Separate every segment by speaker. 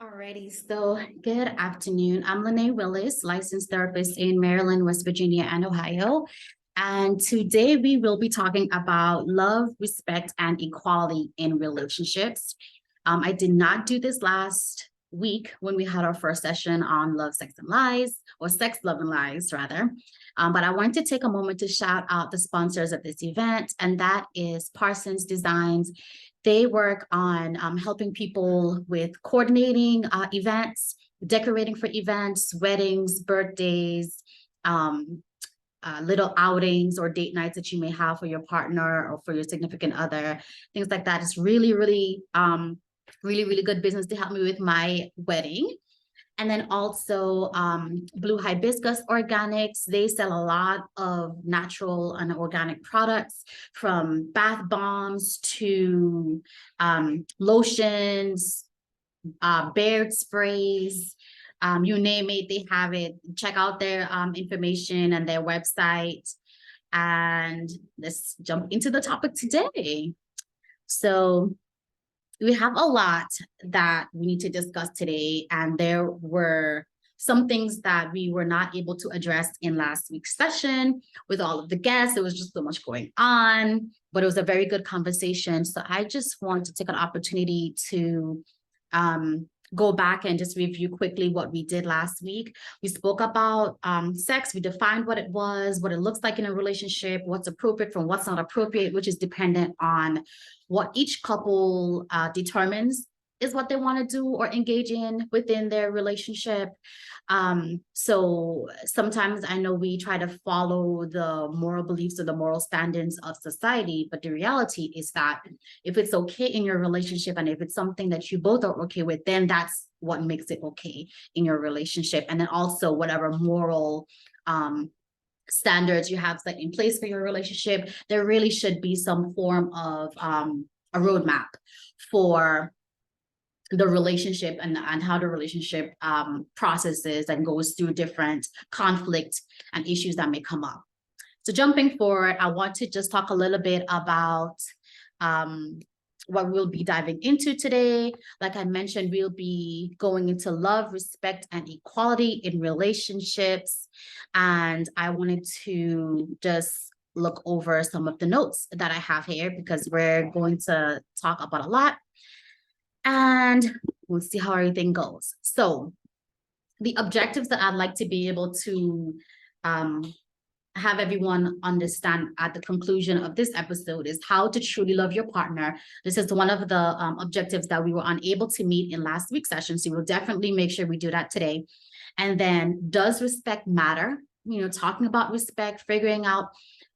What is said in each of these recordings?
Speaker 1: Alrighty, so good afternoon. I'm Lene Willis, licensed therapist in Maryland, West Virginia, and Ohio. And today we will be talking about love, respect, and equality in relationships. I did not do this last week when we had our first session on love, sex, and lies, or sex, love, and lies, rather. But I want to take a moment to shout out the sponsors of this event, and that is Parsons Designs. They work on helping people with coordinating events, decorating for events, weddings, birthdays, little outings or date nights that you may have for your partner or for your significant other, things like that. It's really, really, really good business to help me with my wedding. And then also Blue Hibiscus Organics. They sell a lot of natural and organic products, from bath bombs to lotions, Baird sprays, you name it, they have it. Check out their information and their website. And let's jump into the topic today. So we have a lot that we need to discuss today, and there were some things that we were not able to address in last week's session with all of the guests. There was just so much going on, but it was a very good conversation. So I just want to take an opportunity to go back and just review quickly what we did last week. We spoke about sex. We defined what it was, what it looks like in a relationship, what's appropriate from what's not appropriate, which is dependent on what each couple determines is what they want to do or engage in within their relationship. So sometimes I know we try to follow the moral beliefs or the moral standards of society, but the reality is that if it's okay in your relationship and if it's something that you both are okay with, then that's what makes it okay in your relationship. And then also whatever moral standards you have set in place for your relationship, there really should be some form of a roadmap for the relationship and how the relationship processes and goes through different conflict and issues that may come up. So jumping forward, I want to just talk a little bit about what we'll be diving into today. Like I mentioned, we'll be going into love, respect, and equality in relationships. And I wanted to just look over some of the notes that I have here because we're going to talk about a lot. And we'll see how everything goes. So the objectives that I'd like to be able to have everyone understand at the conclusion of this episode is how to truly love your partner. This is one of the objectives that we were unable to meet in last week's session. So we'll definitely make sure we do that today. And then, does respect matter? You know, talking about respect, figuring out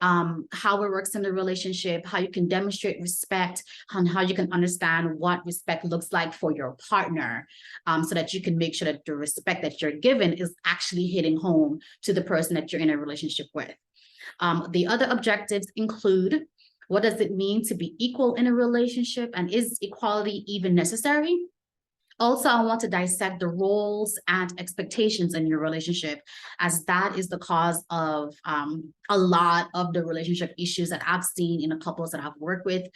Speaker 1: how it works in the relationship, how you can demonstrate respect, and how you can understand what respect looks like for your partner, so that you can make sure that the respect that you're given is actually hitting home to the person that you're in a relationship with. The other objectives include, what does it mean to be equal in a relationship, and is equality even necessary? Also, I want to dissect the roles and expectations in your relationship, as that is the cause of a lot of the relationship issues that I've seen in the couples that I've worked with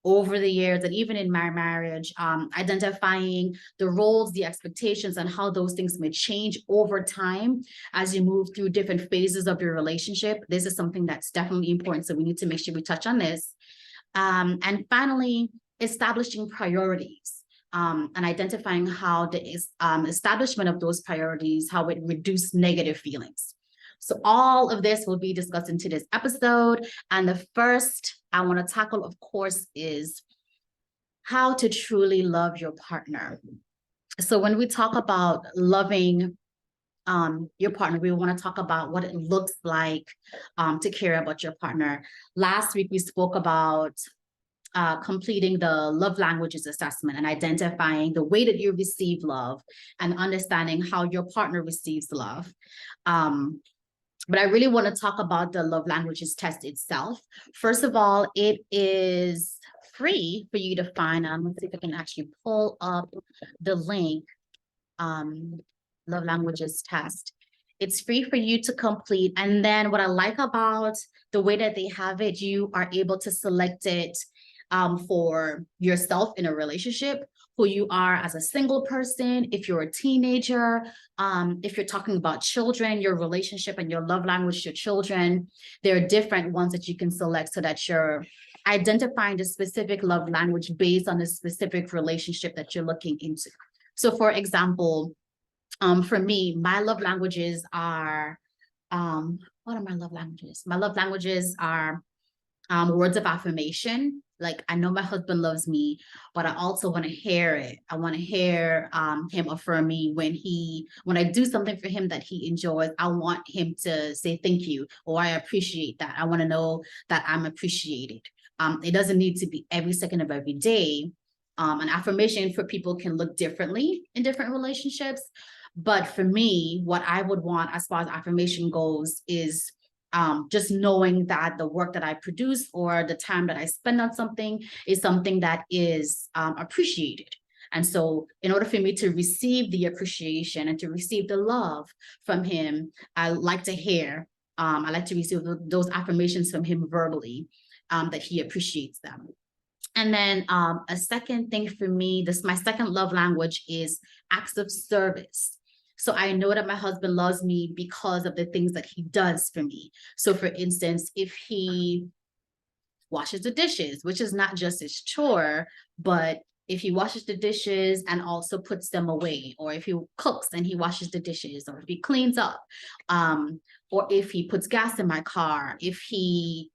Speaker 1: over the years, and even in my marriage, identifying the roles, the expectations, and how those things may change over time as you move through different phases of your relationship. This is something that's definitely important, so we need to make sure we touch on this. And finally, establishing priorities. And identifying how the establishment of those priorities, how it reduces negative feelings. So all of this will be discussed in today's episode. And the first I want to tackle, of course, is how to truly love your partner. So when we talk about loving your partner, we want to talk about what it looks like to care about your partner. Last week, we spoke about completing the love languages assessment and identifying the way that you receive love and understanding how your partner receives love. But I really want to talk about the love languages test itself. First of all, it is free for you to find. Let's see if I can actually pull up the link, love languages test. It's free for you to complete. And then what I like about the way that they have it, you are able to select it for yourself in a relationship, who you are as a single person, if you're a teenager, if you're talking about children, your relationship and your love language to children, there are different ones that you can select so that you're identifying the specific love language based on the specific relationship that you're looking into. So for example, for me, my love languages are, what are my love languages? My love languages are words of affirmation. Like, I know my husband loves me, but I also want to hear it. I want to hear him affirm me when I do something for him that he enjoys. I want him to say thank you, or I appreciate that. I want to know that I'm appreciated. It doesn't need to be every second of every day. An affirmation for people can look differently in different relationships. But for me, what I would want as far as affirmation goes is just knowing that the work that I produce or the time that I spend on something is something that is appreciated. And so in order for me to receive the appreciation and to receive the love from him, I like to hear, I like to receive those affirmations from him verbally, that he appreciates them. And then a second thing for me, my second love language is acts of service. So I know that my husband loves me because of the things that he does for me. So for instance, if he washes the dishes, which is not just his chore, but if he washes the dishes and also puts them away, or if he cooks and he washes the dishes, or if he cleans up, or if he puts gas in my car, if he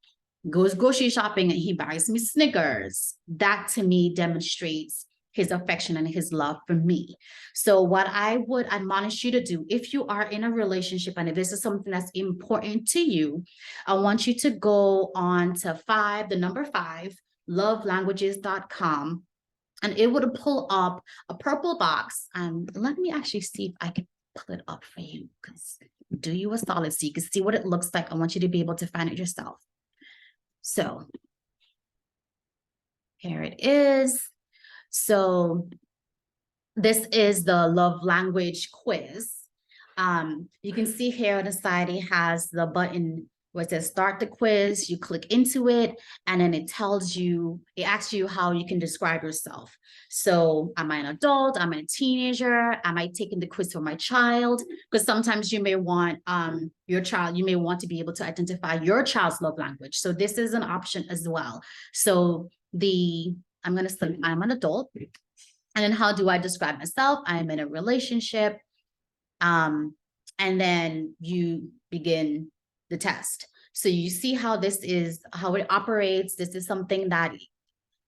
Speaker 1: goes grocery shopping and he buys me Snickers, that to me demonstrates his affection and his love for me. So what I would admonish you to do, if you are in a relationship and if this is something that's important to you, I want you to go on to the number 5, lovelanguages.com, and it would pull up a purple box. And let me actually see if I can pull it up for you, because do you a solid so you can see what it looks like. I want you to be able to find it yourself. So here it is. So this is the love language quiz. You can see here on the side, it has the button where it says start the quiz. You click into it, and then it asks you how you can describe yourself. So am I an adult? Am I a teenager? Am I taking the quiz for my child? Because sometimes you may want you may want to be able to identify your child's love language. So this is an option as well. So I'm going to say I'm an adult. And then how do I describe myself? I'm in a relationship. And then you begin the test. So you see how it operates. This is something that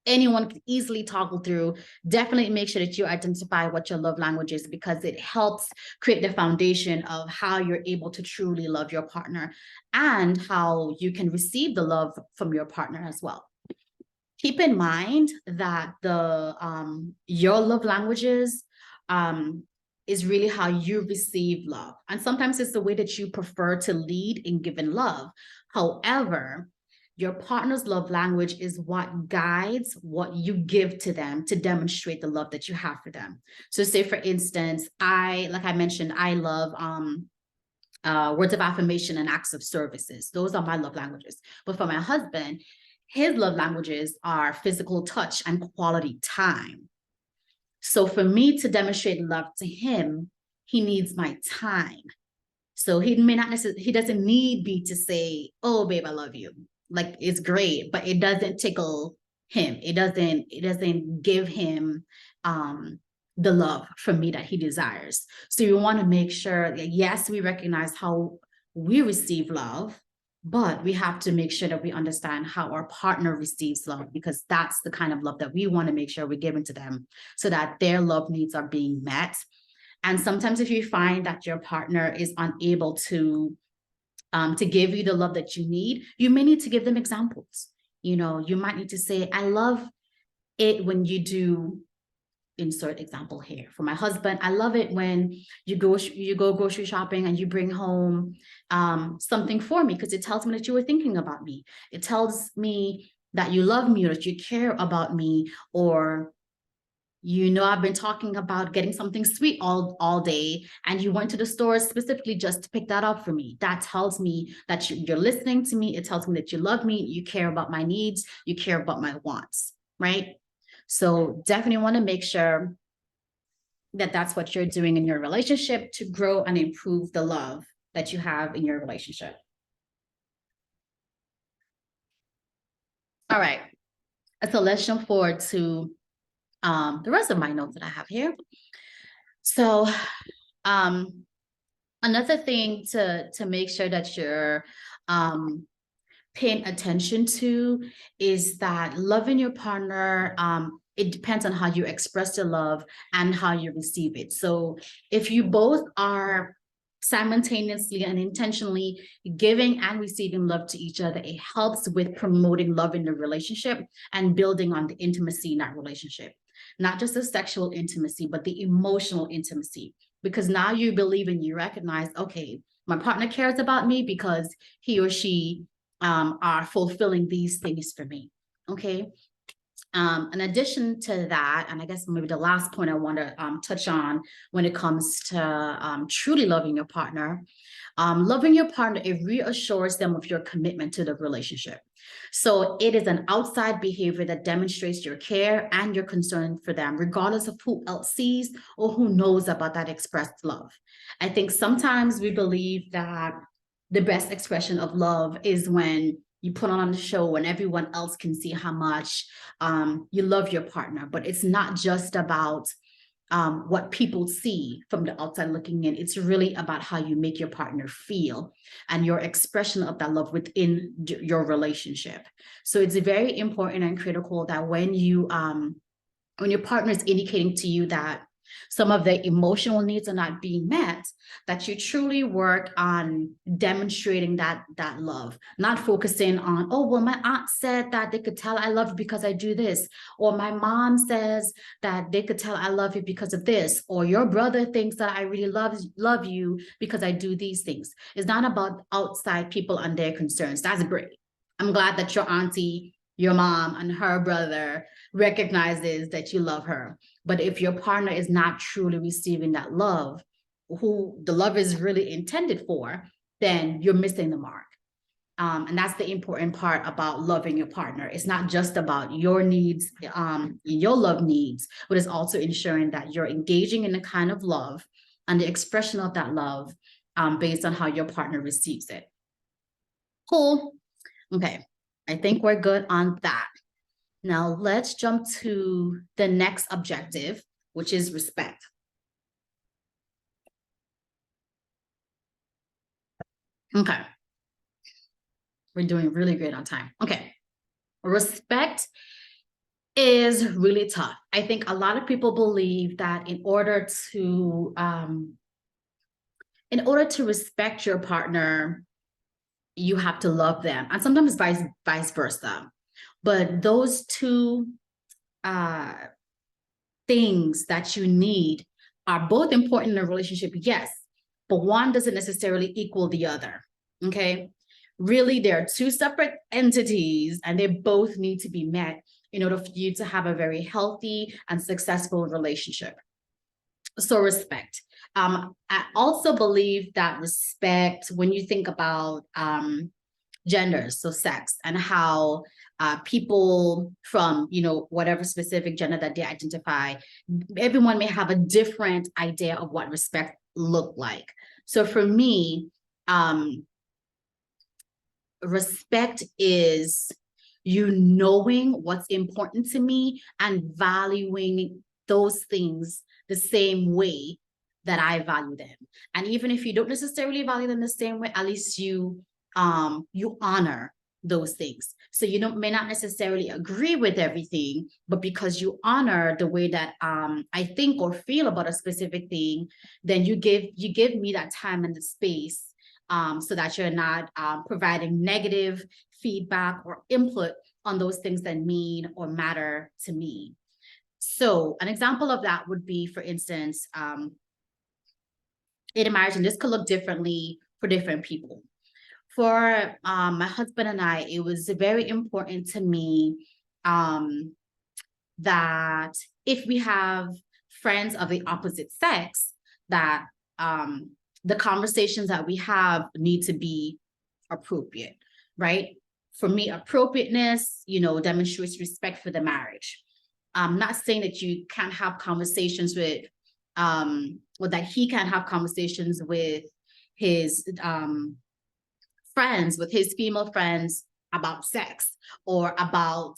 Speaker 1: anyone can easily toggle through. Definitely make sure that you identify what your love language is, because it helps create the foundation of how you're able to truly love your partner and how you can receive the love from your partner as well. Keep in mind that your love languages is really how you receive love. And sometimes it's the way that you prefer to lead in giving love. However, your partner's love language is what guides what you give to them to demonstrate the love that you have for them. So say, for instance, like I mentioned, I love words of affirmation and acts of services. Those are my love languages. But for my husband, his love languages are physical touch and quality time. So for me to demonstrate love to him, he needs my time. So he doesn't need me to say, oh, babe, I love you. Like, it's great, but it doesn't tickle him. It doesn't give him the love from me that he desires. So you want to make sure that, yes, we recognize how we receive love, but we have to make sure that we understand how our partner receives love, because that's the kind of love that we want to make sure we're giving to them so that their love needs are being met. And sometimes if you find that your partner is unable to give you the love that you need, you may need to give them examples. You might need to say, I love it when you do, insert example here. For my husband, I love it when you go grocery shopping and you bring home something for me, because it tells me that you were thinking about me. It tells me that you love me or that you care about me, or I've been talking about getting something sweet all day, and you went to the store specifically just to pick that up for me. That tells me that you're listening to me. It tells me that you love me, you care about my needs, you care about my wants, right? So definitely want to make sure that that's what you're doing in your relationship to grow and improve the love that you have in your relationship. All right. So let's jump forward to the rest of my notes that I have here. So another thing to make sure that you're paying attention to is that loving your partner, it depends on how you express the love and how you receive it. So if you both are simultaneously and intentionally giving and receiving love to each other, it helps with promoting love in the relationship and building on the intimacy in that relationship. Not just the sexual intimacy, but the emotional intimacy. Because now you believe and you recognize, okay, my partner cares about me because he or she are fulfilling these things for me. Okay. In addition to that, and I guess maybe the last point I want to touch on when it comes to truly loving your partner, it reassures them of your commitment to the relationship. So it is an outside behavior that demonstrates your care and your concern for them, regardless of who else sees or who knows about that expressed love. I think sometimes we believe that the best expression of love is when you put on the show when everyone else can see how much you love your partner. But it's not just about what people see from the outside looking in. It's really about how you make your partner feel and your expression of that love within your relationship. So it's very important and critical that when your partner is indicating to you that some of their emotional needs are not being met, that you truly work on demonstrating that love, not focusing on, oh, well, my aunt said that they could tell I love you because I do this, or my mom says that they could tell I love you because of this, or your brother thinks that I really love you because I do these things. It's not about outside people and their concerns. That's great. I'm glad that your auntie, your mom, and her brother recognizes that you love her. But if your partner is not truly receiving that love, who the love is really intended for, then you're missing the mark. And that's the important part about loving your partner. It's not just about your needs, your love needs, but it's also ensuring that you're engaging in the kind of love and the expression of that love based on how your partner receives it. Cool. Okay. I think we're good on that. Now let's jump to the next objective, which is respect. Okay. We're doing really great on time. Okay. Respect is really tough. I think a lot of people believe that in order to respect your partner, you have to love them. And sometimes vice versa. But those two things that you need are both important in a relationship, yes, but one doesn't necessarily equal the other. Okay. Really, they're two separate entities and they both need to be met in order for you to have a very healthy and successful relationship. So respect. I also believe that respect, when you think about genders, so sex, and how people from, whatever specific gender that they identify, everyone may have a different idea of what respect look like. So for me, respect is you knowing what's important to me and valuing those things the same way that I value them. And even if you don't necessarily value them the same way, at least you honor those things. So you may not necessarily agree with everything, but because you honor the way that I think or feel about a specific thing, then you give me that time and the space so that you're not providing negative feedback or input on those things that mean or matter to me. So an example of that would be, for instance, in a marriage, and this could look differently for different people. For my husband and I, it was very important to me that if we have friends of the opposite sex, that the conversations that we have need to be appropriate, right? For me, appropriateness, demonstrates respect for the marriage. I'm not saying that you can't have conversations with, or that he can't have conversations with his friends, with his female friends about sex, or about,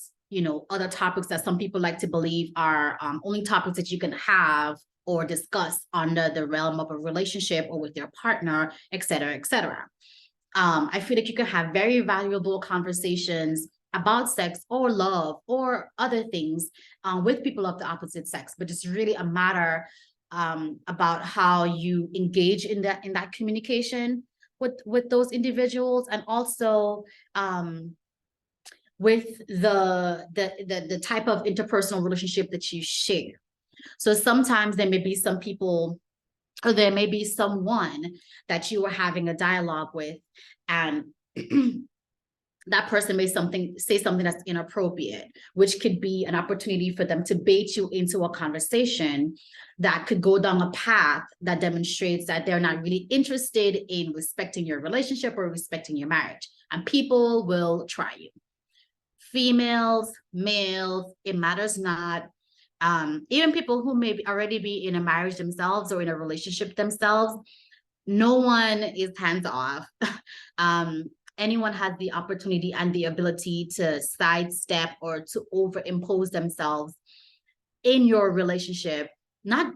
Speaker 1: other topics that some people like to believe are only topics that you can have or discuss under the realm of a relationship or with your partner, et cetera, et cetera. I feel like you can have very valuable conversations about sex or love or other things with people of the opposite sex, but it's really a matter about how you engage in that communication with those individuals, and also with the type of interpersonal relationship that you share. So sometimes there may be some people, or there may be someone that you are having a dialogue with, and that person may say something that's inappropriate, which could be an opportunity for them to bait you into a conversation that could go down a path that demonstrates that they're not really interested in respecting your relationship or respecting your marriage. And people will try you. Females, males, it matters not. Even people who may already be in a marriage themselves or in a relationship themselves, no one is hands off. Anyone has the opportunity and the ability to sidestep or to overimpose themselves in your relationship, not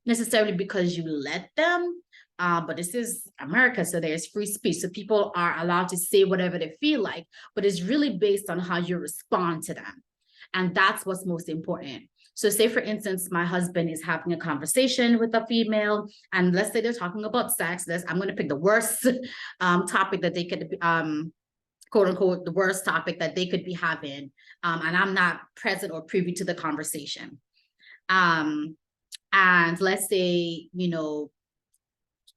Speaker 1: necessarily because you let them, but this is America, so there's free speech. So people are allowed to say whatever they feel like, but it's really based on how you respond to them. And that's what's most important. So say, for instance, my husband is having a conversation with a female, and let's say they're talking about sex. I'm going to pick the worst topic that they could, quote unquote, the worst topic that they could be having. And I'm not present or privy to the conversation. And let's say,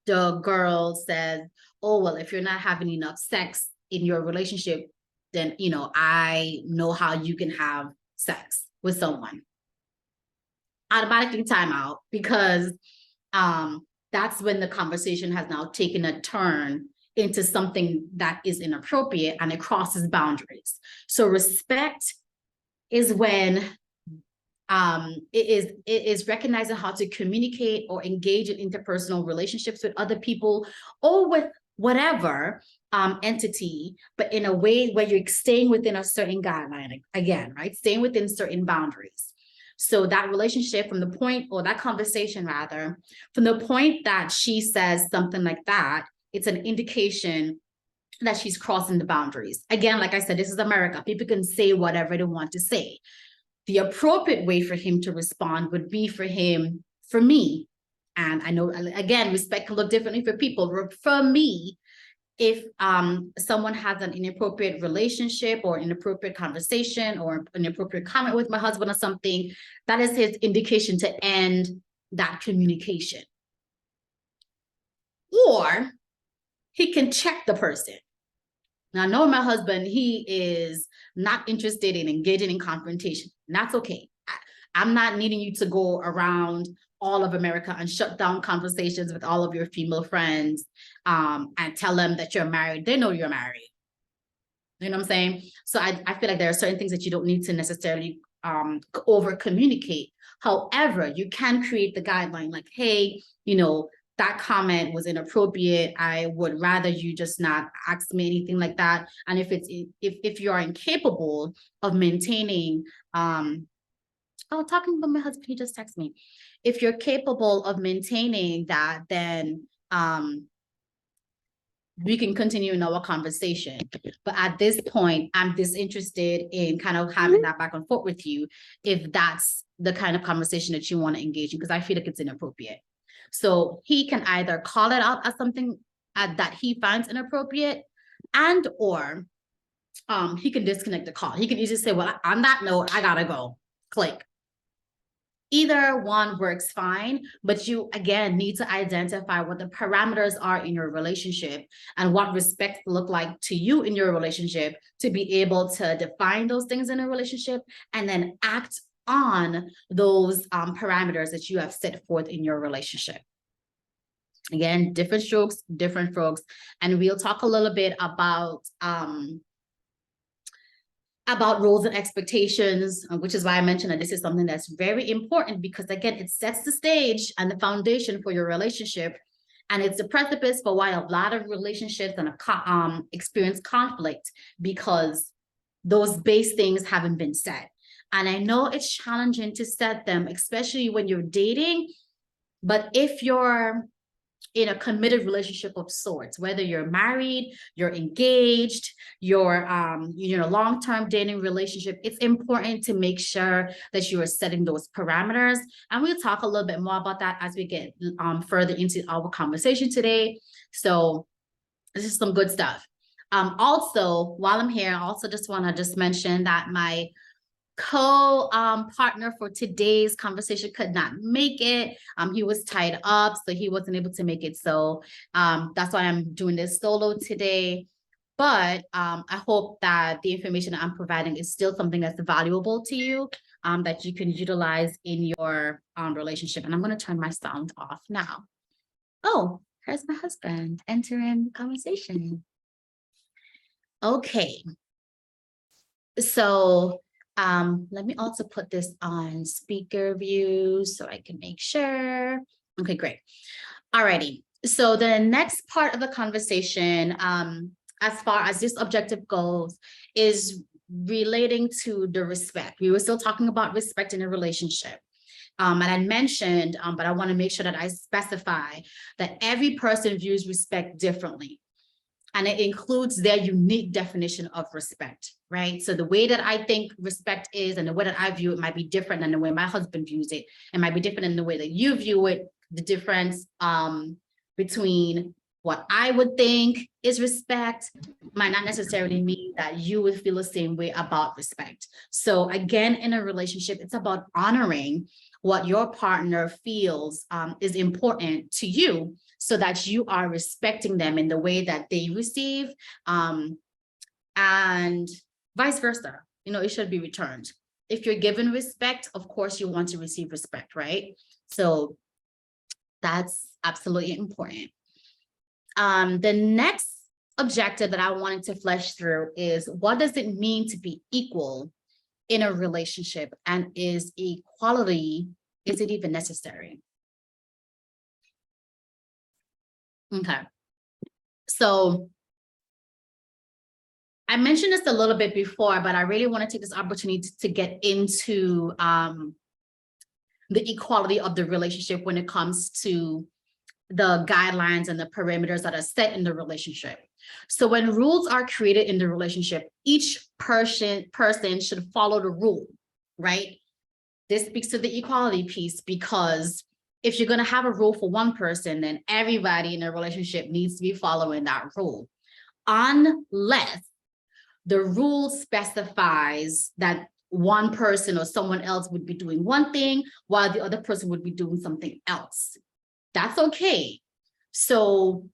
Speaker 1: the girl says, oh, well, if you're not having enough sex in your relationship, then, I know how you can have sex with someone. Automatically time out, because that's when the conversation has now taken a turn into something that is inappropriate and it crosses boundaries. So respect is when it is recognizing how to communicate or engage in interpersonal relationships with other people or with whatever entity, but in a way where you're staying within a certain guideline, again, right? Staying within certain boundaries. So that relationship, from the point, or that conversation rather, from the point that she says something like that, it's an indication that she's crossing the boundaries. Again, like I said, this is America. People can say whatever they want to say. The appropriate way for him to respond would be for me, and I know, again, respect can look differently for people. For me, if someone has an inappropriate relationship or inappropriate conversation or an inappropriate comment with my husband or something, that is his indication to end that communication. Or he can check the person. Now, I know my husband, he is not interested in engaging in confrontation. And that's okay. I'm not needing you to go around all of America and shut down conversations with all of your female friends and tell them that you're married. They know you're married. You know what I'm saying? So I feel like there are certain things that you don't need to necessarily over communicate. However, you can create the guideline like, hey, that comment was inappropriate. I would rather you just not ask me anything like that. And if you are incapable of maintaining, talking about my husband, he just texted me. If you're capable of maintaining that, then we can continue in our conversation. But at this point, I'm disinterested in kind of having that back and forth with you, if that's the kind of conversation that you want to engage in, because I feel like it's inappropriate. So he can either call it out as something that he finds inappropriate, and or he can disconnect the call. He can easily say, well, on that note, I gotta go. Click. Either one works fine, but you, again, need to identify what the parameters are in your relationship and what respect look like to you in your relationship, to be able to define those things in a relationship and then act on those parameters that you have set forth in your relationship. Again, different strokes, different folks. And we'll talk a little bit about about roles and expectations, which is why I mentioned that this is something that's very important, because again, it sets the stage and the foundation for your relationship. And it's the precipice for why a lot of relationships and experience conflict, because those base things haven't been set. And I know it's challenging to set them, especially when you're dating. But if you're in a committed relationship of sorts, whether you're married, you're engaged, you're long-term dating relationship, it's important to make sure that you are setting those parameters. And we'll talk a little bit more about that as we get further into our conversation today. So this is some good stuff. Also, while I'm here, I also just want to mention that my partner for today's conversation could not make it. He was tied up, so he wasn't able to make it. So that's why I'm doing this solo today. But I hope that the information that I'm providing is still something that's valuable to you, that you can utilize in your relationship. And I'm going to turn my sound off now. Oh, here's my husband entering the conversation. Okay. So let me also put this on speaker view so I can make sure. Okay, great. Alrighty. So the next part of the conversation, as far as this objective goes, is relating to the respect. We were still talking about respect in a relationship. And I mentioned, but I want to make sure that I specify that every person views respect differently. And it includes their unique definition of respect, right? So the way that I think respect is and the way that I view it might be different than the way my husband views it. It might be different in the way that you view it. The difference between what I would think is respect might not necessarily mean that you would feel the same way about respect. So again, in a relationship, it's about honoring what your partner feels is important to you, so that you are respecting them in the way that they receive, and vice versa. It should be returned. If you're given respect, of course, you want to receive respect, right? So that's absolutely important. The next objective that I wanted to flesh through is, what does it mean to be equal in a relationship? And is equality, is it even necessary? Okay. So I mentioned this a little bit before, but I really want to take this opportunity to get into the equality of the relationship when it comes to the guidelines and the parameters that are set in the relationship. So when rules are created in the relationship, each person should follow the rule, right? This speaks to the equality piece, because if you're going to have a rule for one person, then everybody in a relationship needs to be following that rule, unless the rule specifies that one person or someone else would be doing one thing while the other person would be doing something else. That's okay. So,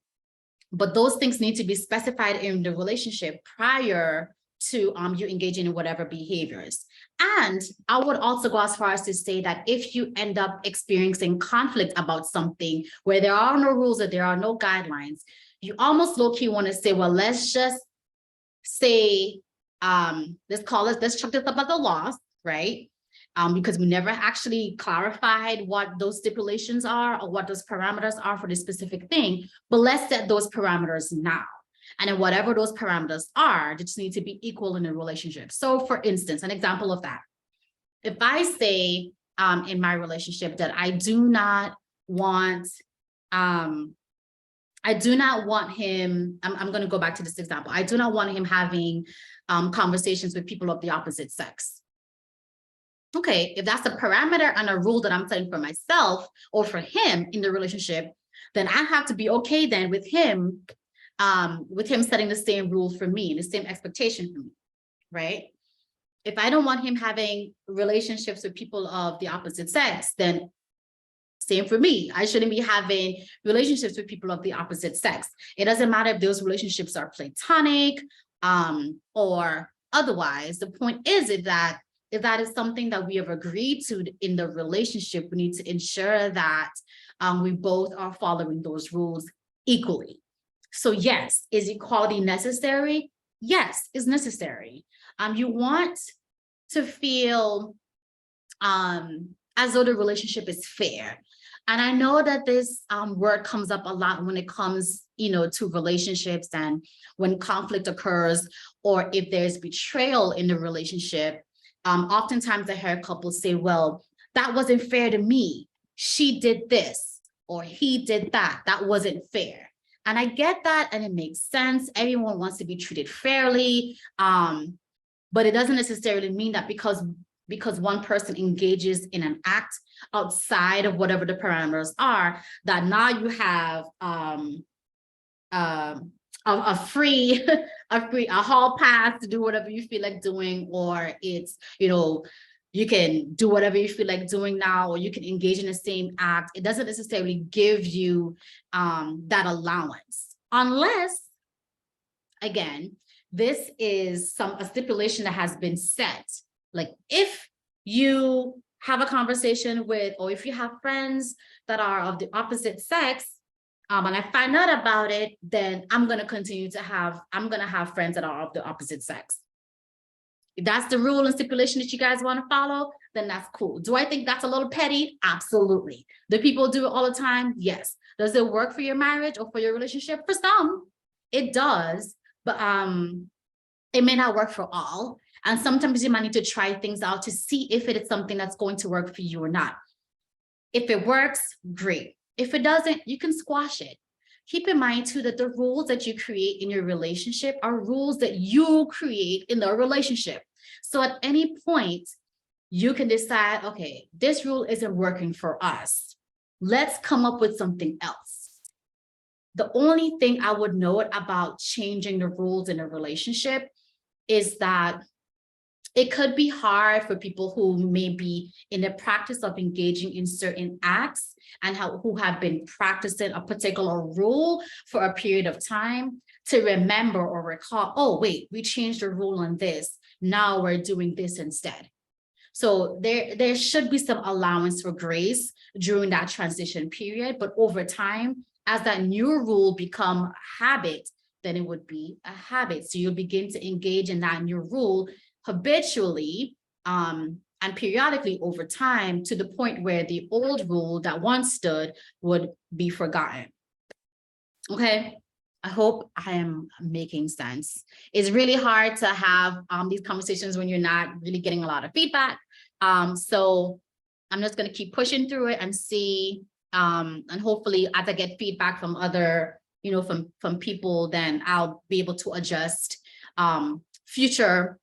Speaker 1: but those things need to be specified in the relationship prior to you engaging in whatever behaviors. And I would also go as far as to say that if you end up experiencing conflict about something where there are no rules or there are no guidelines, you almost low-key want to say, well, let's just say, let's chuck this up as a loss, right? Because we never actually clarified what those stipulations are or what those parameters are for this specific thing, but let's set those parameters now. And then whatever those parameters are, they just need to be equal in a relationship. So for instance, an example of that, if I say in my relationship that I do not want him, I'm going to go back to this example. I do not want him having conversations with people of the opposite sex. Okay, if that's a parameter and a rule that I'm setting for myself or for him in the relationship, then I have to be okay then with him setting the same rule for me, the same expectation for me, right? If I don't want him having relationships with people of the opposite sex, then same for me. I shouldn't be having relationships with people of the opposite sex. It doesn't matter if those relationships are platonic or otherwise. The point is that if that is something that we have agreed to in the relationship, we need to ensure that we both are following those rules equally. So yes, is equality necessary? yes, is necessary. You want to feel as though the relationship is fair. And I know that this word comes up a lot when it comes, to relationships, and when conflict occurs, or if there's betrayal in the relationship. Oftentimes I hear couples say, well, that wasn't fair to me. She did this or he did that. That wasn't fair. And I get that, and it makes sense. Everyone wants to be treated fairly. But it doesn't necessarily mean that because one person engages in an act outside of whatever the parameters are, that now you have a free a hall pass to do whatever you feel like doing, or it's, you can do whatever you feel like doing now, or you can engage in the same act. It doesn't necessarily give you that allowance, unless, again, this is a stipulation that has been set. Like, if you have a conversation with, or if you have friends that are of the opposite sex, and I find out about it, then I'm going to have friends that are of the opposite sex. If that's the rule and stipulation that you guys want to follow, then that's cool. Do I think that's a little petty? Absolutely. Do people do it all the time? Yes. Does it work for your marriage or for your relationship? For some, it does, but it may not work for all. And sometimes you might need to try things out to see if it is something that's going to work for you or not. If it works, great. If it doesn't, you can squash it. Keep in mind too that the rules that you create in your relationship are rules that you create in the relationship. So at any point, you can decide, okay, this rule isn't working for us. Let's come up with something else. The only thing I would note about changing the rules in a relationship is that it could be hard for people who may be in the practice of engaging in certain acts and who have been practicing a particular rule for a period of time to remember or recall, oh, wait, we changed the rule on this. Now we're doing this instead. So there should be some allowance for grace during that transition period. But over time, as that new rule become a habit, then it would be a habit. So you'll begin to engage in that new rule habitually and periodically over time, to the point where the old rule that once stood would be forgotten. Okay, I hope I am making sense. It's really hard to have these conversations when you're not really getting a lot of feedback. So I'm just going to keep pushing through it and see, and hopefully as I get feedback from other, from people, then I'll be able to adjust future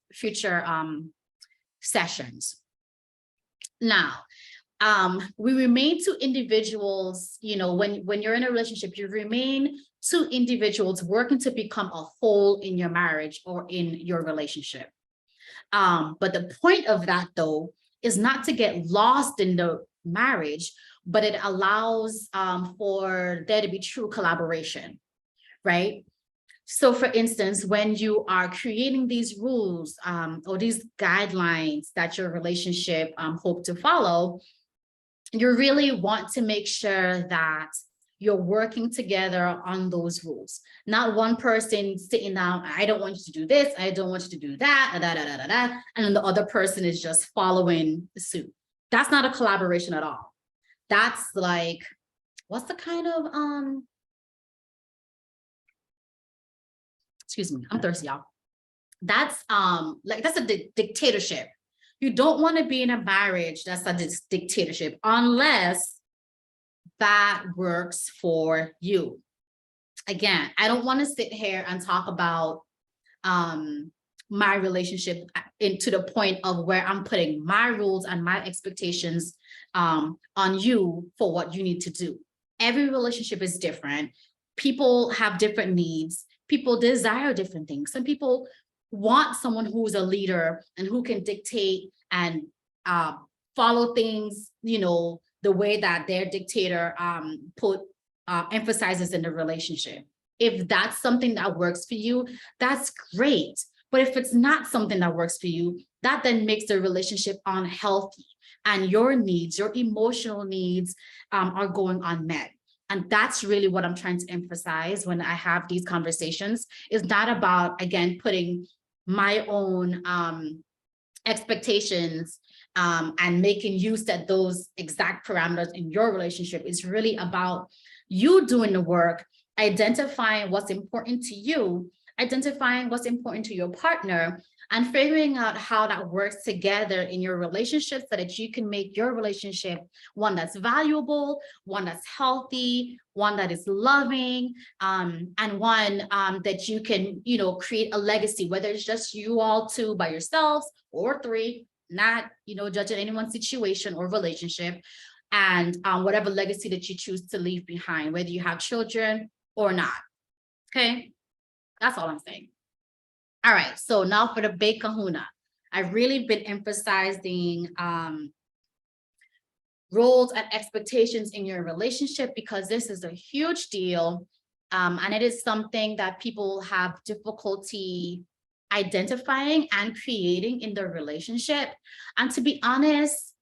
Speaker 1: sessions. Now, we remain two individuals, when you're in a relationship, you remain two individuals working to become a whole in your marriage or in your relationship. But the point of that, though, is not to get lost in the marriage, but it allows for there to be true collaboration, right? So for instance, when you are creating these rules or these guidelines that your relationship hope to follow, you really want to make sure that you're working together on those rules. Not one person sitting down, I don't want you to do this, I don't want you to do that, and then the other person is just following suit. That's not a collaboration at all. That's like, what's the kind of excuse me, I'm thirsty, y'all. That's that's a dictatorship. You don't want to be in a marriage that's a dictatorship unless that works for you. Again, I don't want to sit here and talk about my relationship to the point of where I'm putting my rules and my expectations on you for what you need to do. Every relationship is different. People have different needs. People desire different things. Some people want someone who's a leader and who can dictate and follow things, the way that their dictator emphasizes in the relationship. If that's something that works for you, that's great. But if it's not something that works for you, that then makes the relationship unhealthy, and your needs, your emotional needs are going unmet. And that's really what I'm trying to emphasize when I have these conversations. It's not about, again, putting my own expectations and making you set those exact parameters in your relationship. It's really about you doing the work, identifying what's important to you, identifying what's important to your partner, and figuring out how that works together in your relationship so that you can make your relationship one that's valuable, one that's healthy, one that is loving, and one that you can, create a legacy, whether it's just you all two by yourselves or three, not, judging anyone's situation or relationship, and whatever legacy that you choose to leave behind, whether you have children or not. Okay, that's all I'm saying. All right, so now for the big kahuna. I've really been emphasizing roles and expectations in your relationship because this is a huge deal. And it is something that people have difficulty identifying and creating in their relationship. And to be honest,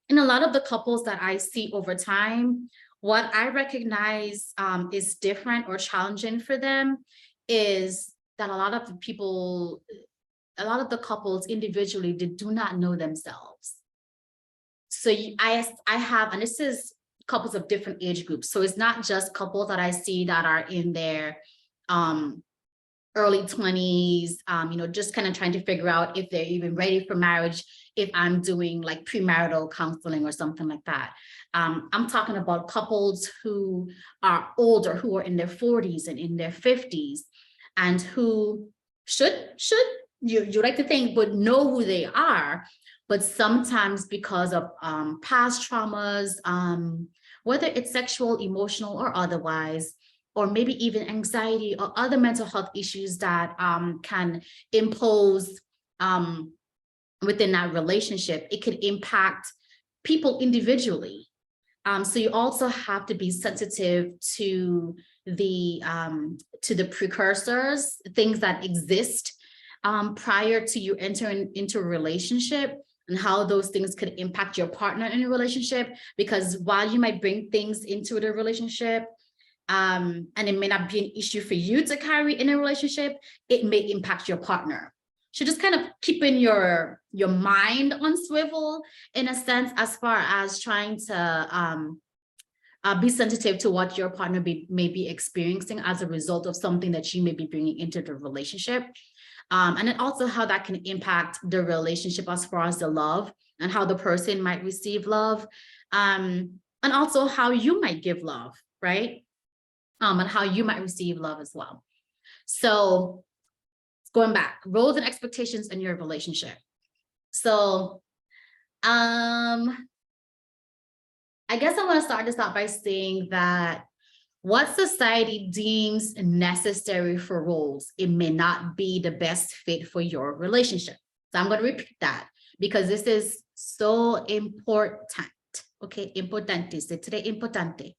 Speaker 1: in a lot of the couples that I see over time, what I recognize is different or challenging for them is that a lot of the couples individually, they do not know themselves. So I have, and this is couples of different age groups. So it's not just couples that I see that are in their early 20s, just kind of trying to figure out if they're even ready for marriage, if I'm doing like premarital counseling or something like that. I'm talking about couples who are older, who are in their 40s and in their 50s, and who should you like to think would know who they are, but sometimes because of past traumas, whether it's sexual, emotional, or otherwise, or maybe even anxiety or other mental health issues that can impose within that relationship, it could impact people individually. So you also have to be sensitive to the precursors, things that exist prior to you entering into a relationship, and how those things could impact your partner in a relationship. Because while you might bring things into the relationship, and it may not be an issue for you to carry in a relationship, it may impact your partner. So just kind of keeping your mind on swivel in a sense, as far as trying to be sensitive to what your partner may be experiencing as a result of something that you may be bringing into the relationship. And then also how that can impact the relationship as far as the love and how the person might receive love, and also how you might give love, right? And how you might receive love as well. So going back, roles and expectations in your relationship. So I guess I want to start this out by saying that what society deems necessary for roles, it may not be the best fit for your relationship. So I'm going to repeat that because this is so important. Okay, importante. Se today importante.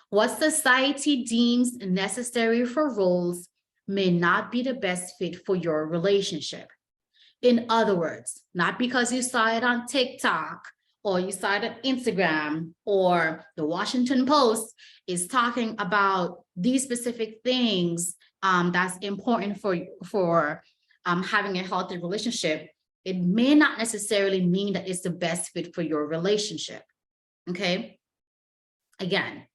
Speaker 1: What society deems necessary for roles may not be the best fit for your relationship. In other words, not because you saw it on TikTok or you saw it on Instagram or the Washington Post is talking about these specific things that's important for having a healthy relationship. It may not necessarily mean that it's the best fit for your relationship. Okay. Again,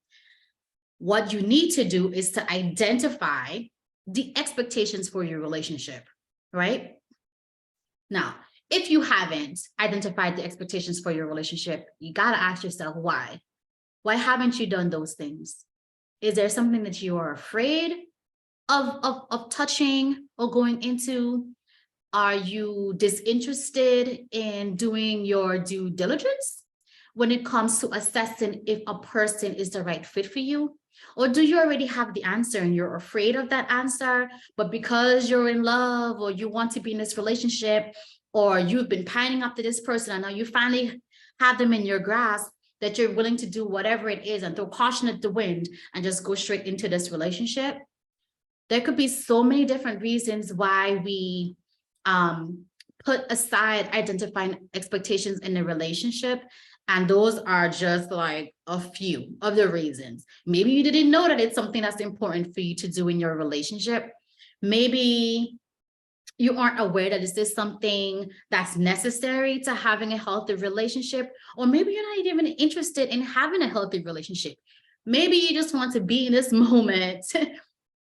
Speaker 1: what you need to do is to identify the expectations for your relationship, right? Now, if you haven't identified the expectations for your relationship, you got to ask yourself why. Why haven't you done those things? Is there something that you are afraid of touching or going into? Are you disinterested in doing your due diligence when it comes to assessing if a person is the right fit for you? Or do you already have the answer and you're afraid of that answer, but because you're in love or you want to be in this relationship, or you've been pining after this person and now you finally have them in your grasp, that you're willing to do whatever it is and throw caution at the wind and just go straight into this relationship? There could be so many different reasons why we put aside identifying expectations in a relationship And those are just like a few of the reasons. Maybe you didn't know that it's something that's important for you to do in your relationship. Maybe you aren't aware that this is something that's necessary to having a healthy relationship, or maybe you're not even interested in having a healthy relationship. Maybe you just want to be in this moment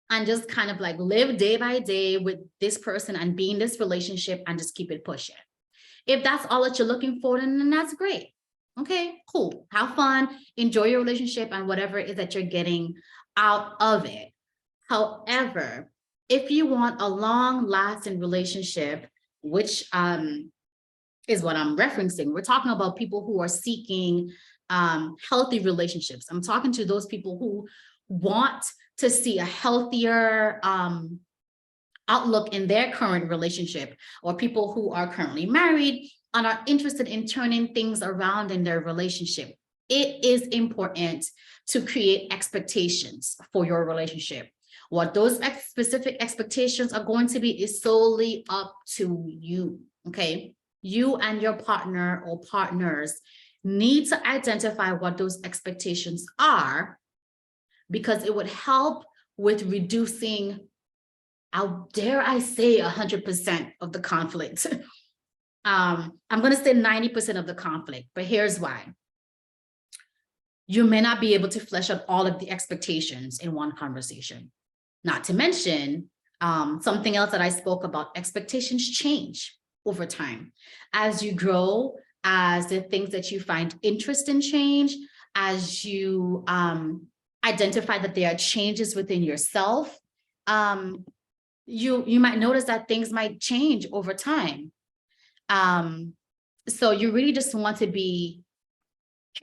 Speaker 1: and just kind of like live day by day with this person and be in this relationship and just keep it pushing. If that's all that you're looking for, then that's great. Okay, cool. Have fun, enjoy your relationship and whatever it is that you're getting out of it. However, if you want a long lasting relationship, which is what I'm referencing, we're talking about people who are seeking healthy relationships. I'm talking to those people who want to see a healthier outlook in their current relationship, or people who are currently married and are interested in turning things around in their relationship. It is important to create expectations for your relationship. What those specific expectations are going to be is solely up to you, okay? You and your partner or partners need to identify what those expectations are, because it would help with reducing, how dare I say 100% of the conflict. I'm going to say 90% of the conflict, but here's why. You may not be able to flesh out all of the expectations in one conversation. Not to mention, something else that I spoke about, expectations change over time. As you grow, as the things that you find interest in change, as you identify that there are changes within yourself, you might notice that things might change over time. So you really just want to be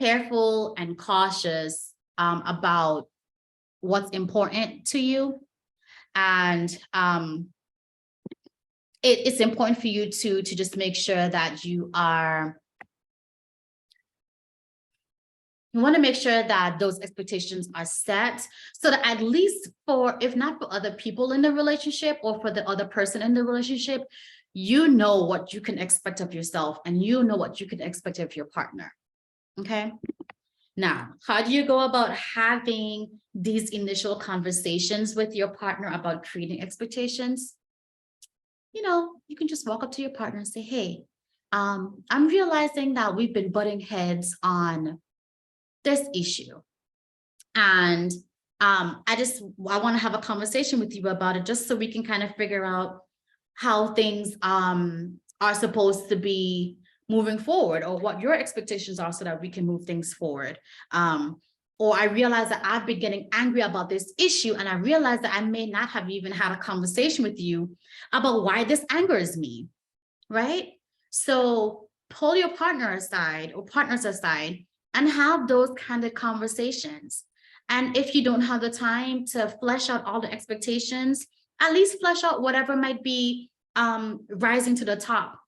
Speaker 1: careful and cautious about what's important to you. And it's important for you to just make sure that you want to make sure that those expectations are set, so that at least for, if not for other people in the relationship or for the other person in the relationship, you know what you can expect of yourself and you know what you can expect of your partner. Okay. Now, how do you go about having these initial conversations with your partner about creating expectations? You know, you can just walk up to your partner and say, hey, I'm realizing that we've been butting heads on this issue. And I want to have a conversation with you about it, just so we can kind of figure out how things are supposed to be moving forward, or what your expectations are, so that we can move things forward. Or I realize that I've been getting angry about this issue, and I realize that I may not have even had a conversation with you about why this angers me, right? So pull your partner aside or partners aside and have those kind of conversations. And if you don't have the time to flesh out all the expectations, at least flesh out whatever might be rising to the top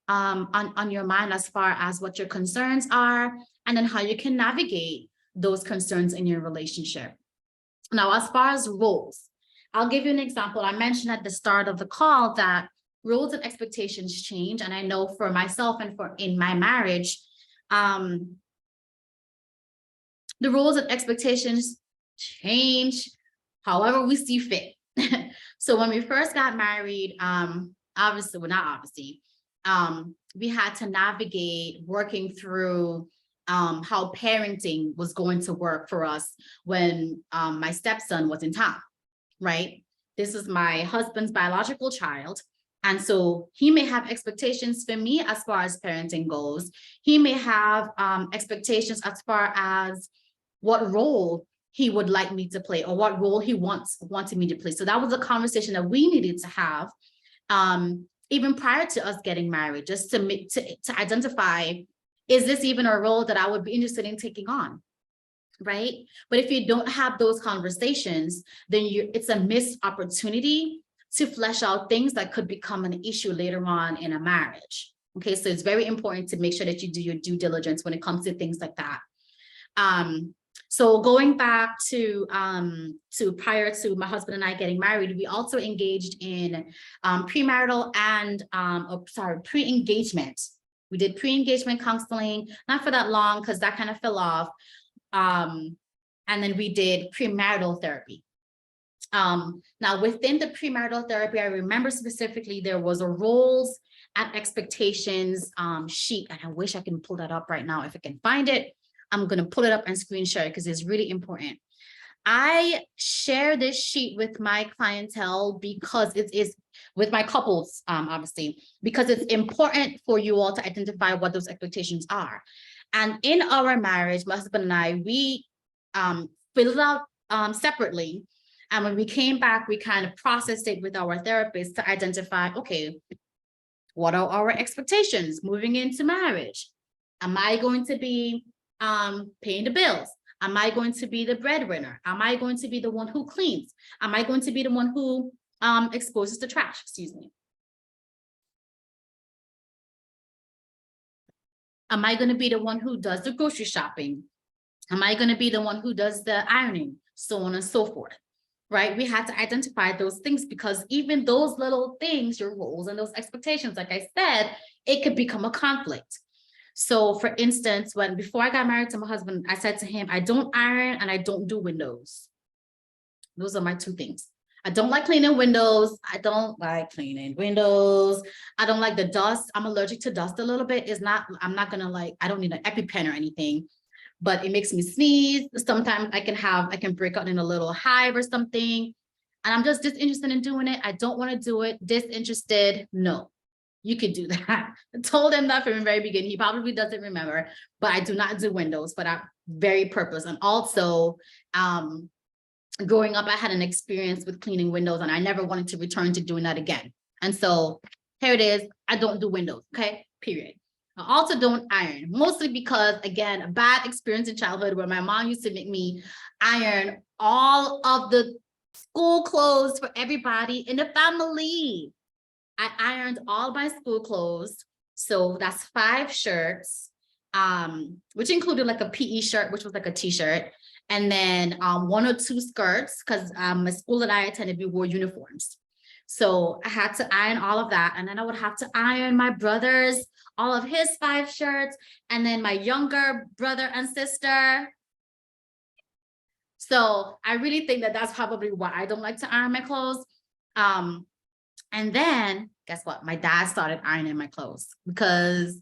Speaker 1: on your mind, as far as what your concerns are, and then how you can navigate those concerns in your relationship. Now, as far as roles, I'll give you an example. I mentioned at the start of the call that roles and expectations change. And I know for myself and in my marriage, the roles and expectations change however we see fit. So when we first got married, obviously, well, not obviously, we had to navigate working through how parenting was going to work for us when my stepson was in town, right? This is my husband's biological child. And so he may have expectations for me as far as parenting goes. He may have expectations as far as what role he would like me to play, or what role he wanted me to play. So that was a conversation that we needed to have even prior to us getting married, just to identify, is this even a role that I would be interested in taking on, right? But if you don't have those conversations, then it's a missed opportunity to flesh out things that could become an issue later on in a marriage. Okay, so it's very important to make sure that you do your due diligence when it comes to things like that. So going back to prior to my husband and I getting married, we also engaged in premarital and pre-engagement We did pre-engagement counseling, not for that long because that kind of fell off. And then we did premarital therapy. Now within the premarital therapy, I remember specifically there was a roles and expectations sheet, and I wish I can pull that up right now. If I can find it, I'm going to pull it up and screen share it because it's really important. I share this sheet with my clientele because it is with my couples, obviously, because it's important for you all to identify what those expectations are. And in our marriage, my husband and I, we filled it out separately. And when we came back, we kind of processed it with our therapist to identify, okay, what are our expectations moving into marriage? Am I going to be paying the bills? Am I going to be the breadwinner? Am I going to be the one who cleans? Am I going to be the one who exposes the trash? Excuse me. Am I going to be the one who does the grocery shopping? Am I going to be the one who does the ironing? So on and so forth, right? We had to identify those things because even those little things, your roles and those expectations, like I said, it could become a conflict. So for instance, before I got married to my husband, I said to him, I don't iron and I don't do windows. Those are my two things. I don't like cleaning windows. I don't like cleaning windows. I don't like the dust. I'm allergic to dust a little bit. I'm not gonna I don't need an EpiPen or anything, but it makes me sneeze. Sometimes I can break out in a little hive or something. And I'm just disinterested in doing it. I don't want to do it. Disinterested, no. You could do that. I told him that from the very beginning. He probably doesn't remember, but I do not do windows, but I'm very purpose. And also, growing up, I had an experience with cleaning windows and I never wanted to return to doing that again. And so here it is. I don't do windows. Okay, period. I also don't iron, mostly because, again, a bad experience in childhood where my mom used to make me iron all of the school clothes for everybody in the family. I ironed all my school clothes. So that's 5 shirts, which included like a PE shirt, which was like a t-shirt. And then 1 or 2 skirts, because the school that I attended, we wore uniforms. So I had to iron all of that. And then I would have to iron my brother's, all of his 5 shirts, and then my younger brother and sister. So I really think that that's probably why I don't like to iron my clothes. And then guess what? My dad started ironing my clothes because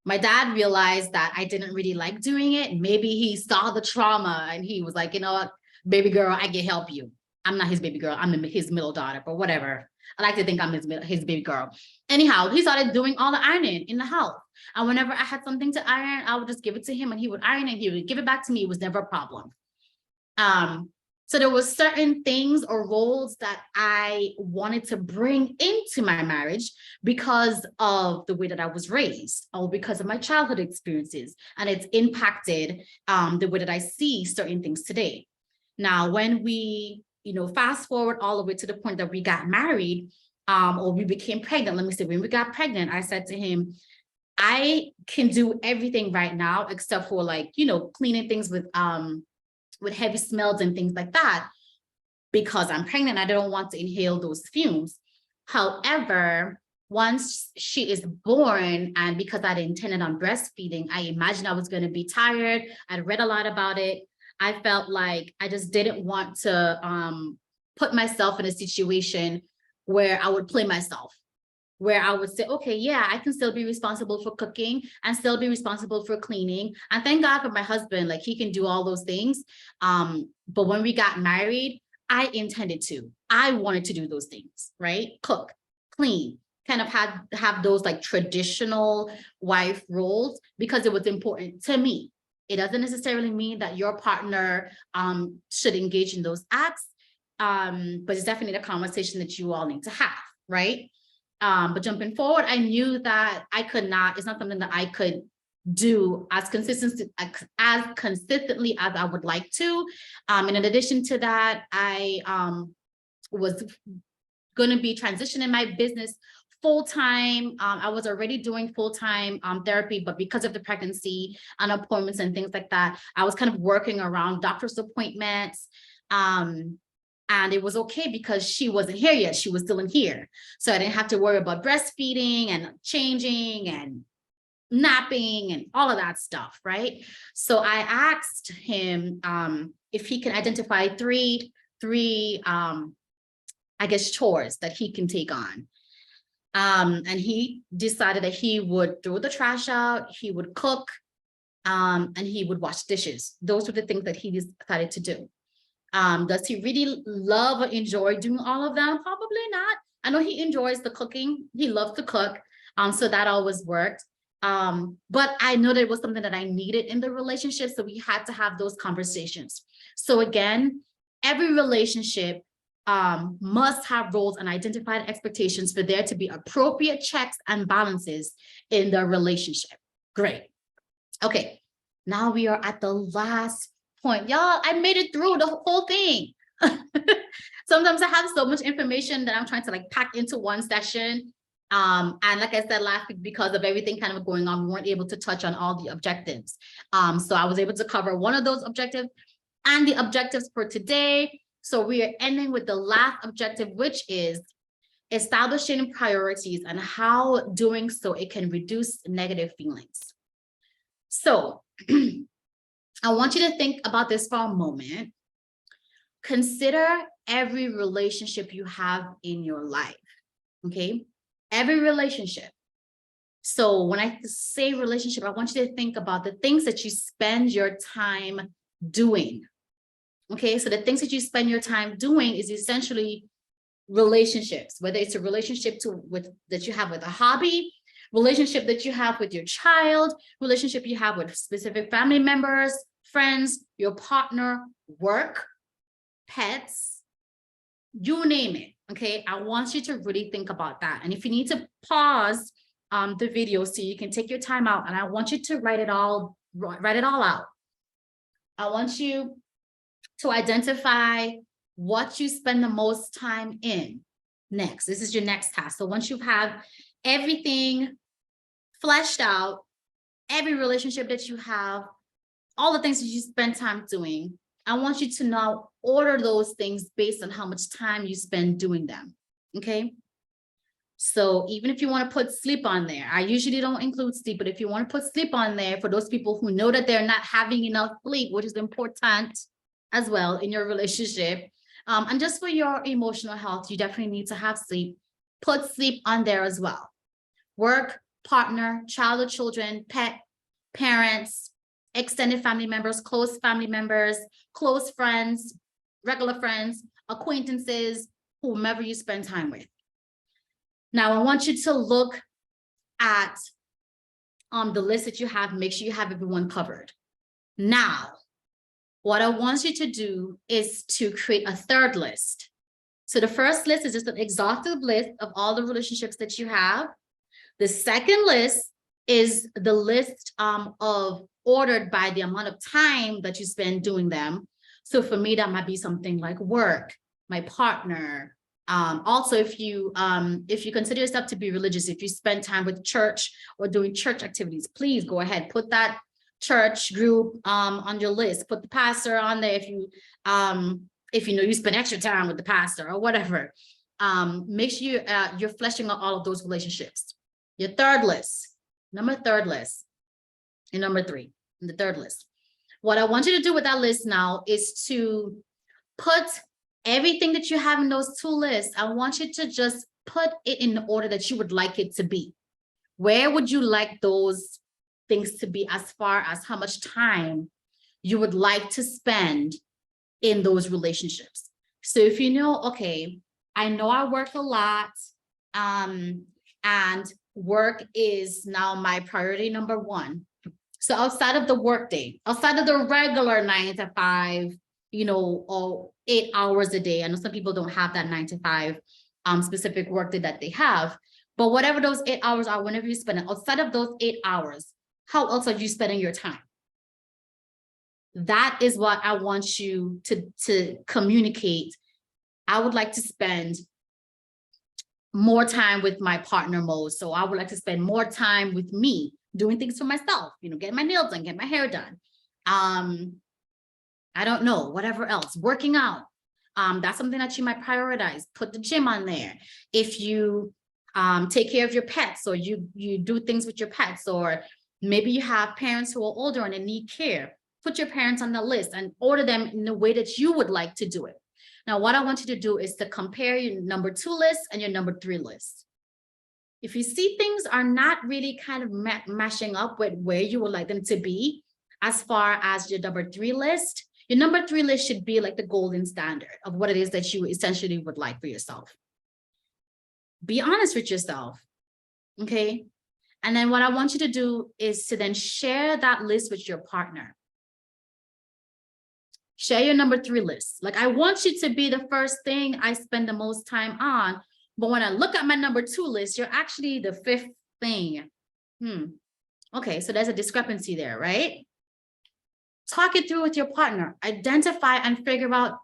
Speaker 1: my dad realized that I didn't really like doing it. Maybe he saw the trauma and he was like, you know what, baby girl, I can help you. I'm not his baby girl. I'm his middle daughter, but whatever. I like to think I'm his baby girl. Anyhow, he started doing all the ironing in the house. And whenever I had something to iron, I would just give it to him and he would iron it. He would give it back to me. It was never a problem. So there was certain things or roles that I wanted to bring into my marriage because of the way that I was raised or because of my childhood experiences. And it's impacted the way that I see certain things today. Now, when we, fast forward all the way to the point that we got married or we became pregnant, let me say, when we got pregnant, I said to him, I can do everything right now except for cleaning things with heavy smells and things like that, because I'm pregnant, I don't want to inhale those fumes. However, once she is born, and because I'd intended on breastfeeding, I imagined I was going to be tired. I'd read a lot about it. I felt like I just didn't want to put myself in a situation where I would play myself, where I would say, okay, yeah, I can still be responsible for cooking and still be responsible for cleaning. And thank God for my husband, he can do all those things. But when we got married, I intended to. I wanted to do those things, right? Cook, clean, kind of have those traditional wife roles because it was important to me. It doesn't necessarily mean that your partner should engage in those acts, but it's definitely a conversation that you all need to have, right? But jumping forward, I knew that it's not something that I could do as consistently as I would like to. And in addition to that, I was going to be transitioning my business full-time. I was already doing full-time therapy, but because of the pregnancy and appointments and things like that, I was kind of working around doctor's appointments. And it was okay because she wasn't here yet. She was still in here. So I didn't have to worry about breastfeeding and changing and napping and all of that stuff, right? So I asked him if he can identify three I guess chores that he can take on. And he decided that he would throw the trash out, he would cook, and he would wash dishes. Those were the things that he decided to do. Does he really love or enjoy doing all of them? Probably not. I know he enjoys the cooking. He loves to cook. So that always worked. But I know that it was something that I needed in the relationship. So we had to have those conversations. So again, every relationship must have roles and identified expectations for there to be appropriate checks and balances in the relationship. Great. Okay, now we are at the last point. Y'all, I made it through the whole thing. Sometimes I have so much information that I'm trying to like pack into one session. And like I said last week, because of everything kind of going on, we weren't able to touch on all the objectives. So I was able to cover one of those objectives and the objectives for today. So we are ending with the last objective, which is establishing priorities and how doing so it can reduce negative feelings. So I want you to think about this for a moment. Consider every relationship you have in your life, okay? Every relationship. So when I say relationship, I want you to think about the things that you spend your time doing, okay? So the things that you spend your time doing is essentially relationships, whether it's a relationship that you have with a hobby, relationship that you have with your child, relationship you have with specific family members, friends, your partner, work, pets, you name it. Okay, I want you to really think about that. And if you need to pause the video so you can take your time out, and I want you to write it all out. I want you to identify what you spend the most time in. Next, this is your next task. So once you have everything fleshed out, every relationship that you have, all the things that you spend time doing, I want you to now order those things based on how much time you spend doing them, okay? So even if you want to put sleep on there, I usually don't include sleep, but if you want to put sleep on there for those people who know that they're not having enough sleep, which is important as well in your relationship, and just for your emotional health, you definitely need to have sleep. Put sleep on there as well. Work, partner, child or children, pet, parents, extended family members, close friends, regular friends, acquaintances, whomever you spend time with. Now, I want you to look at the list that you have, make sure you have everyone covered. Now, what I want you to do is to create a third list. So the first list is just an exhaustive list of all the relationships that you have. The second list is the list of ordered by the amount of time that you spend doing them. So for me, that might be something like work, my partner. Also, if you consider yourself to be religious, if you spend time with church or doing church activities, please go ahead, put that church group on your list. Put the pastor on there if you know you spend extra time with the pastor or whatever. Make sure you're fleshing out all of those relationships. Your third list, number three, in the third list. What I want you to do with that list now is to put everything that you have in those two lists. I want you to just put it in the order that you would like it to be. Where would you like those things to be as far as how much time you would like to spend in those relationships? So if you know, okay, I know I work a lot, and work is now my priority number one. So outside of the workday, outside of the regular 9 to 5, or 8 hours a day. I know some people don't have that 9 to 5 specific workday that they have, but whatever those 8 hours are, whenever you spend it, outside of those 8 hours, how else are you spending your time? That is what I want you to communicate. I would like to spend more time with my partner mode. So I would like to spend more time with me, doing things for myself, getting my nails done, getting my hair done. I don't know, whatever else, working out. That's something that you might prioritize. Put the gym on there. If you take care of your pets, or you do things with your pets, or maybe you have parents who are older and they need care. Put your parents on the list and order them in the way that you would like to do it. Now, what I want you to do is to compare your number 2 list and your number 3 list. If you see things are not really kind of mashing up with where you would like them to be, as far as your number 3 list, your number 3 list should be like the golden standard of what it is that you essentially would like for yourself. Be honest with yourself, okay? And then what I want you to do is to then share that list with your partner. Share your number 3 list. Like, I want you to be the first thing I spend the most time on. But when I look at my number 2 list, you're actually the 5th thing. Okay, so there's a discrepancy there, right? Talk it through with your partner. Identify and figure out,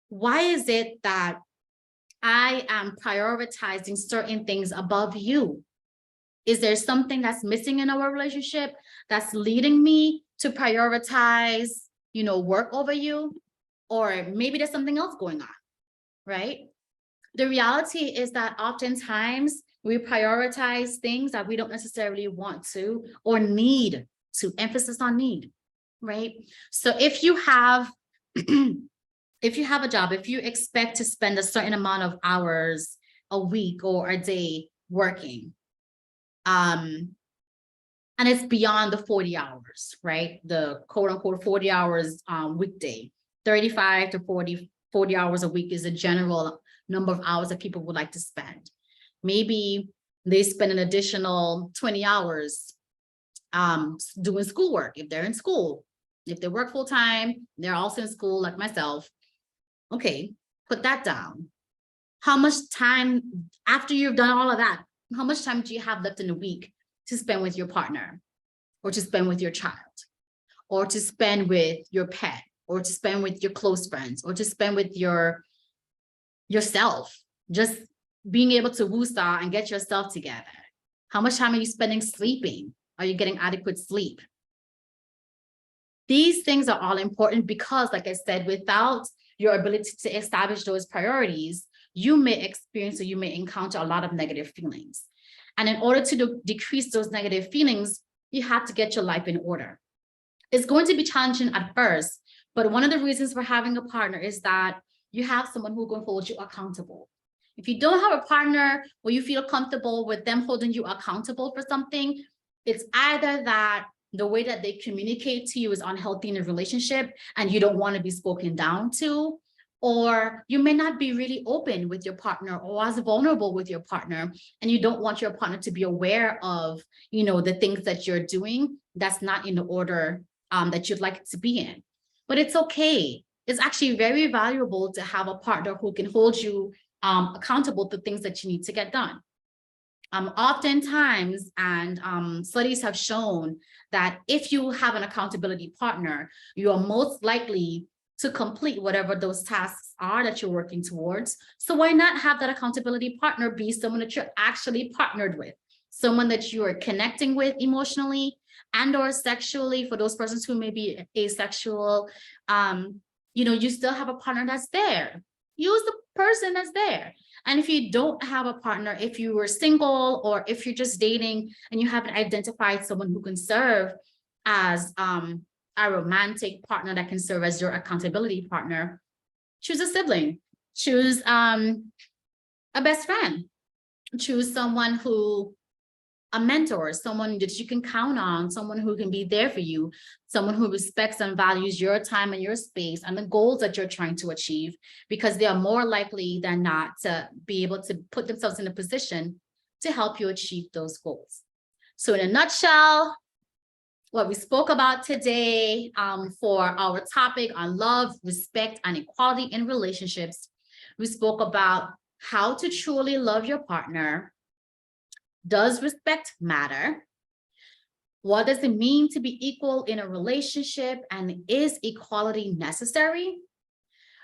Speaker 1: why is it that I am prioritizing certain things above you? Is there something that's missing in our relationship that's leading me to prioritize, work over you? Or maybe there's something else going on, right? The reality is that oftentimes we prioritize things that we don't necessarily want to or need to. Emphasis on need, right? So if you have a job, if you expect to spend a certain amount of hours a week or a day working, and it's beyond the 40 hours, right? The quote unquote 40 hours weekday, 35 to 40 hours a week is a general number of hours that people would like to spend. Maybe they spend an additional 20 hours doing schoolwork if they're in school. If they work full time, they're also in school like myself. Okay, put that down. How much time, after you've done all of that, how much time do you have left in a week to spend with your partner, or to spend with your child, or to spend with your pet, or to spend with your close friends, or to spend with yourself, just being able to woosah and get yourself together? How much time are you spending sleeping? Are you getting adequate sleep? These things are all important because, like I said, without your ability to establish those priorities, you may experience or you may encounter a lot of negative feelings. And in order to decrease those negative feelings, you have to get your life in order. It's going to be challenging at first, but one of the reasons for having a partner is that you have someone who can hold you accountable. If you don't have a partner where you feel comfortable with them holding you accountable for something, it's either that the way that they communicate to you is unhealthy in a relationship and you don't want to be spoken down to, or you may not be really open with your partner or as vulnerable with your partner, and you don't want your partner to be aware of, the things that you're doing that's not in the order that you'd like it to be in. But it's okay. It's actually very valuable to have a partner who can hold you accountable to things that you need to get done. Oftentimes, and studies have shown that if you have an accountability partner, you are most likely to complete whatever those tasks are that you're working towards. So why not have that accountability partner be someone that you're actually partnered with, someone that you are connecting with emotionally and or sexually? For those persons who may be asexual, you still have a partner that's there. Use the person that's there. And if you don't have a partner, if you were single or if you're just dating and you haven't identified someone who can serve as a romantic partner that can serve as your accountability partner, choose a sibling, choose a best friend, choose someone a mentor, someone that you can count on, someone who can be there for you, someone who respects and values your time and your space and the goals that you're trying to achieve, because they are more likely than not to be able to put themselves in a position to help you achieve those goals. So in a nutshell, what we spoke about today for our topic on love, respect, and equality in relationships, we spoke about how to truly love your partner. Does respect matter? What does it mean to be equal in a relationship? And is equality necessary?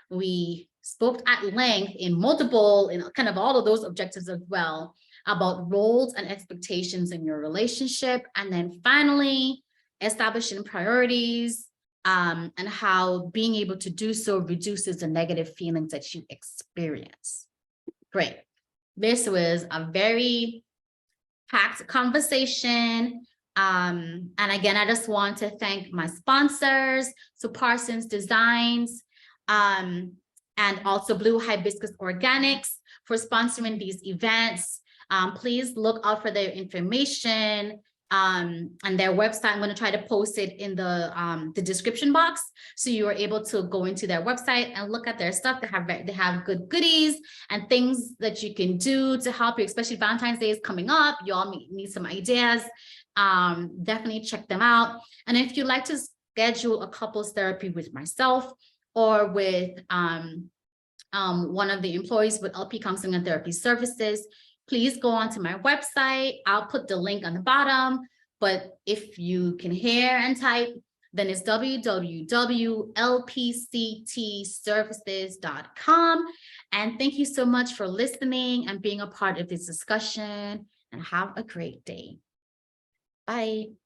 Speaker 1: We spoke at length in kind of all of those objectives as well, about roles and expectations in your relationship. And then finally, establishing priorities and how being able to do so reduces the negative feelings that you experience. Great. This was a very packed conversation. And again, I just want to thank my sponsors, so Parsons Designs, and also Blue Hibiscus Organics for sponsoring these events. Please look out for their information and their website. I'm going to try to post it in the description box, so you are able to go into their website and look at their stuff. They have good goodies and things that you can do to help you, especially Valentine's Day is coming up. You all need some ideas. Definitely check them out. And if you'd like to schedule a couples therapy with myself or with one of the employees with LP Counseling and Therapy Services, please go onto my website. I'll put the link on the bottom, but if you can hear and type, then it's www.lpctservices.com. And thank you so much for listening and being a part of this discussion, and have a great day. Bye.